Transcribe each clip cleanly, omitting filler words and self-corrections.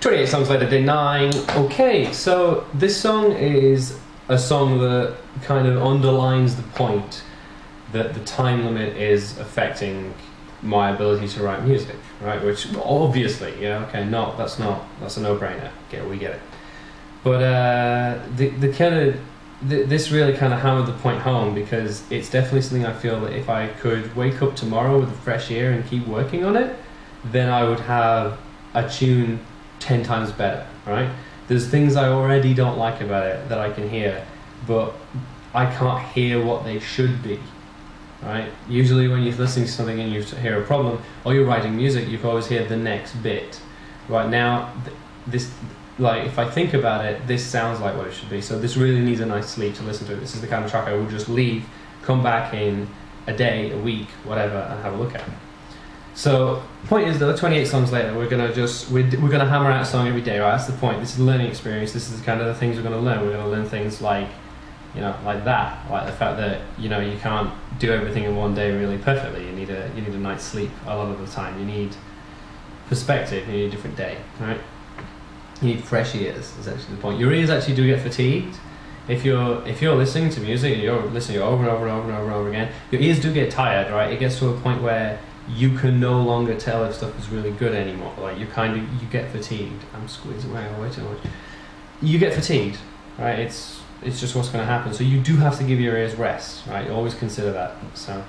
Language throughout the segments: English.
28 songs later, day 9. Okay, so this song is a song that kind of underlines the point that the time limit is affecting my ability to write music, right? Which obviously, yeah, okay, that's a no-brainer. We get it. But this really kind of hammered the point home, because it's definitely something I feel that if I could wake up tomorrow with a fresh ear and keep working on it, then I would have a tune 10 times better, right? There's things I already don't like about it that I can hear, but I can't hear what they should be, right? Usually when you're listening to something and you hear a problem, or you're writing music, you can always hear the next bit. Right now, this, like, if I think about it, this sounds like what it should be, so this really needs a nice sleep to listen to it. This is the kind of track I will just leave, come back in a day, a week, whatever, and have a look at. So, point is though, 28 songs later, we're gonna hammer out a song every day, right? That's the point. This is a learning experience. This is kind of the things we're gonna learn. We're gonna learn things like, you know, like that, like the fact that, you know, you can't do everything in one day really perfectly. You need a night's sleep a lot of the time. You need perspective. You need a different day, right? You need fresh ears. Is actually the point. Your ears actually do get fatigued. If you're listening to music and you're listening over and over and over and over and over again, your ears do get tired, right? It gets to a point where you can no longer tell if stuff is really good anymore. Like you get fatigued. I'm squeezing my way too much. You get fatigued, right? It's just what's going to happen. So you do have to give your ears rest, right? Always consider that. So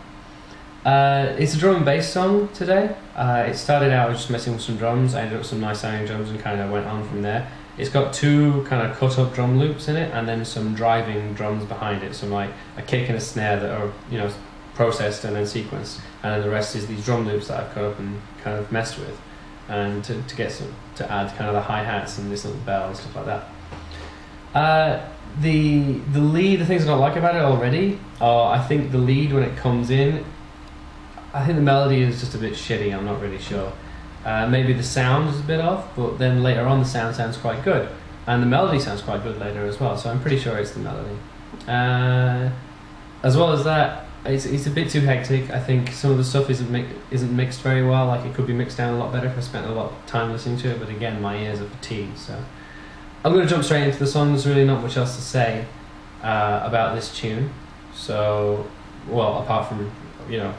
it's a drum and bass song today. It started out just messing with some drums. I ended up with some nice sounding drums and kind of went on from there. It's got 2 kind of cut up drum loops in it, and then some driving drums behind it. So like a kick and a snare that are, you know, processed and then sequenced, and then the rest is these drum loops that I've cut up and kind of messed with, and to add kind of the hi-hats and this little bell and stuff like that. The lead, the things I don't like about it already are, I think the lead when it comes in, I think the melody is just a bit shitty. I'm not really sure. Maybe the sound is a bit off, but then later on the sound sounds quite good, and the melody sounds quite good later as well, so I'm pretty sure it's the melody. As well as that, it's a bit too hectic. I think some of the stuff isn't mixed very well. Like, it could be mixed down a lot better if I spent a lot of time listening to it, but again, my ears are fatigued, so I'm going to jump straight into the song. There's really not much else to say about this tune, so, well, apart from, you know,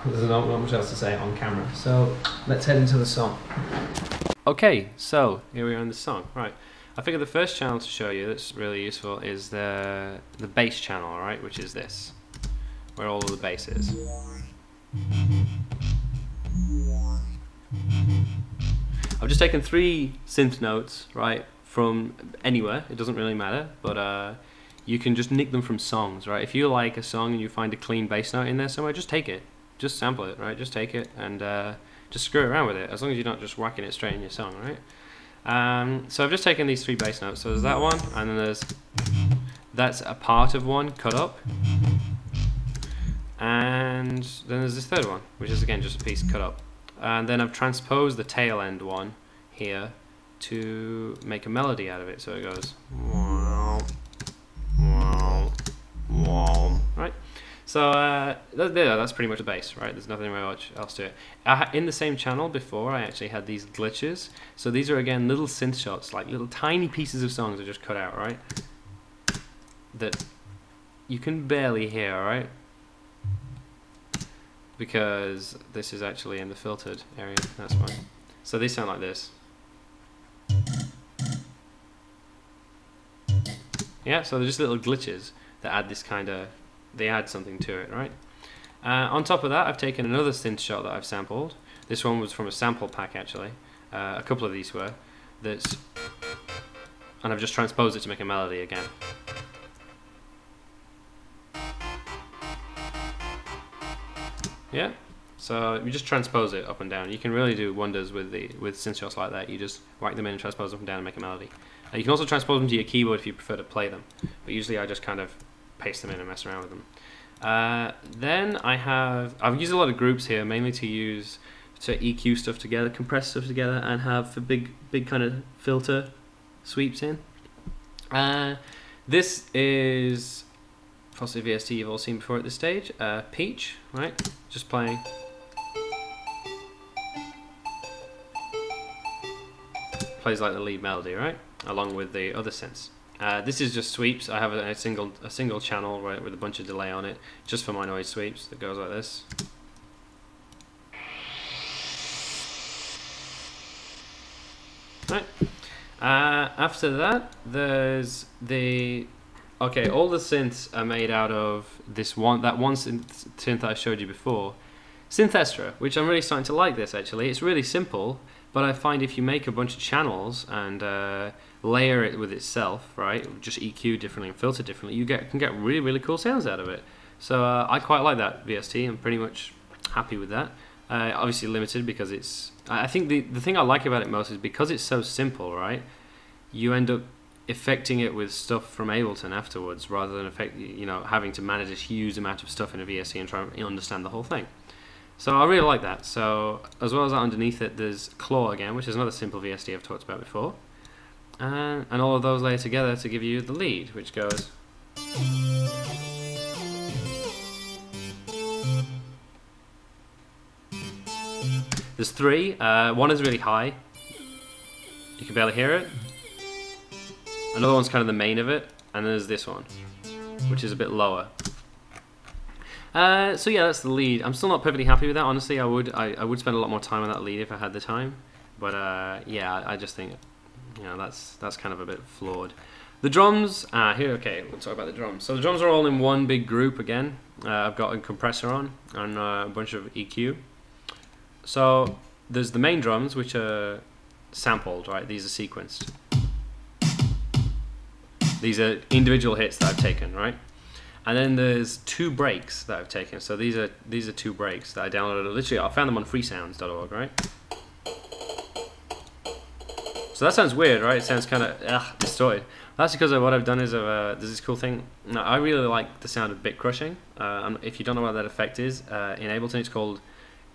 there's not much else to say on camera, so let's head into the song. Okay, so here we are in the song. Right, I figured the first channel to show you that's really useful is the bass channel, right, which is this, where all of the bass is. I've just taken 3 synth notes, right, from anywhere. It doesn't really matter, but you can just nick them from songs, right? If you like a song and you find a clean bass note in there somewhere, just take it. Just sample it, right? Just take it and just screw around with it, as long as you're not just whacking it straight in your song, right? So I've just taken these 3 bass notes. So there's that one, and then that's a part of one cut up, and then there's this third one, which is again just a piece cut up. And then I've transposed the tail end one here to make a melody out of it. So it goes wow, wow, wow, right? So that's pretty much a bass, right? There's nothing very much else to it. In the same channel before, I actually had these glitches. So these are again little synth shots, like little tiny pieces of songs I just cut out, right? That you can barely hear, right? Because this is actually in the filtered area, that's fine. So these sound like this. Yeah, so they're just little glitches that add this kind of, they add something to it, right? On top of that, I've taken another synth shot that I've sampled. This one was from a sample pack, actually. A couple of these were. And I've just transposed it to make a melody again. Yeah, so you just transpose it up and down. You can really do wonders with synth shots like that. You just whack them in and transpose them up and down and make a melody. You can also transpose them to your keyboard if you prefer to play them, but usually I just kind of paste them in and mess around with them. Then I've used a lot of groups here, mainly to EQ stuff together, compress stuff together, and have for big kind of filter sweeps in. This is possibly VST you've all seen before at this stage. Peach, right? Just playing. plays like the lead melody, right? Along with the other synths. This is just sweeps. I have a single channel, right, with a bunch of delay on it, just for my noise sweeps. That goes like this. Right. After that, there's the all the synths are made out of that one synth I showed you before, Synthestra, which I'm really starting to like this actually. It's really simple, but I find if you make a bunch of channels and layer it with itself, right, just EQ differently and filter differently, you can get really, really cool sounds out of it. So I quite like that VST. I'm pretty much happy with that. Obviously limited because it's, I think the thing I like about it most is because it's so simple, right, you end up affecting it with stuff from Ableton afterwards, rather than having to manage this huge amount of stuff in a VST and try and understand the whole thing. So I really like that. So as well as that, underneath it there's Claw again, which is another simple VST I've talked about before, and all of those layer together to give you the lead, which goes. There's three. One is really high, you can barely hear it. Another one's kind of the main of it, and there's this one, which is a bit lower. So yeah, that's the lead. I'm still not perfectly happy with that. Honestly, I would spend a lot more time on that lead if I had the time. But yeah, I just think that's kind of a bit flawed. The drums here. Okay, we'll talk about the drums. So the drums are all in one big group again. I've got a compressor on and a bunch of EQ. So there's the main drums, which are sampled, right? These are sequenced. These are individual hits that I've taken, right? And then there's two breaks that I've taken. So these are two breaks that I downloaded. Literally, I found them on freesounds.org, right? So that sounds weird, right? It sounds kind of distorted. That's because of what I've done is there's this cool thing. Now, I really like the sound of bit crushing. If you don't know what that effect is, in Ableton it's called,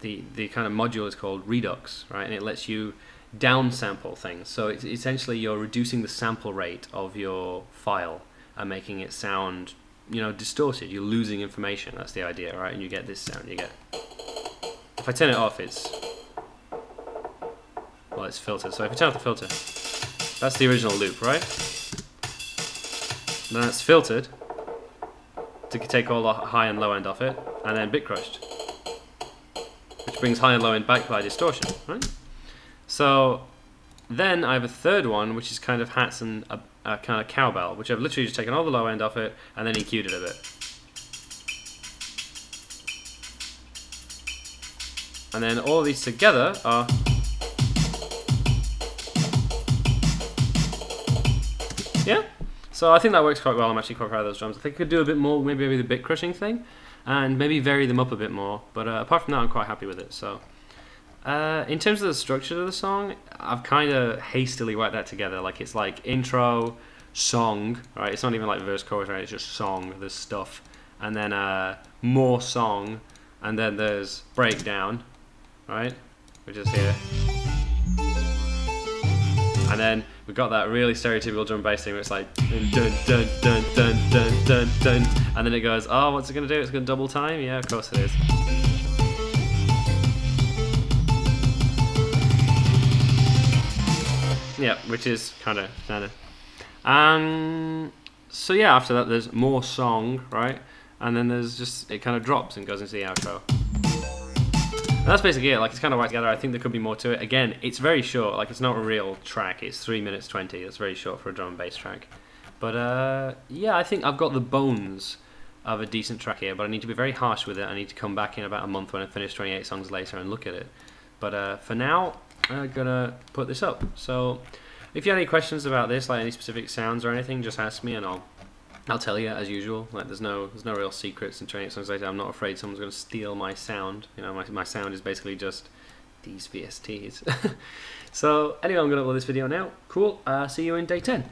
the kind of module is called Redux, right? And it lets you downsample things. So it's essentially you're reducing the sample rate of your file and making it sound, distorted. You're losing information. That's the idea, right? And you get this sound. You get. If I turn it off, it's filtered. So if you turn off the filter, that's the original loop, right? And then it's filtered to take all the high and low end off it, and then bit crushed, which brings high and low end back by distortion, right? So then I have a third one, which is kind of hats and a kind of cowbell, which I've literally just taken all the low end off it and then EQ'd it a bit. And then all of these together are. Yeah? So I think that works quite well. I'm actually quite proud of those drums. I think I could do a bit more, maybe the bit crushing thing, and maybe vary them up a bit more. But apart from that, I'm quite happy with it. So. In terms of the structure of the song, I've kind of hastily whacked that together. Like it's like intro, song, right? It's not even like verse, chorus, right? It's just song, there's stuff, and then more song, and then there's breakdown, right? Which is here, and then we've got that really stereotypical drum bass thing where it's like dun dun dun dun dun dun dun dun, and then it goes, oh, what's it gonna do? It's gonna double time? Yeah, of course it is. Yeah, which is kind of standard. So yeah, after that there's more song, right? And then there's just, it kind of drops and goes into the outro. And that's basically it. Like, it's kind of whacked together. I think there could be more to it. Again, it's very short. Like, it's not a real track. It's 3 minutes 20. That's very short for a drum and bass track. But yeah, I think I've got the bones of a decent track here. But I need to be very harsh with it. I need to come back in about a month when I finish 28 songs later and look at it. But for now, I'm gonna put this up. So if you have any questions about this, like any specific sounds or anything, just ask me and I'll tell you as usual. Like there's no real secrets in 28 songs later. I'm not afraid someone's gonna steal my sound. You know, my sound is basically just these VSTs. So anyway, I'm gonna upload this video now. Cool. See you in day 10.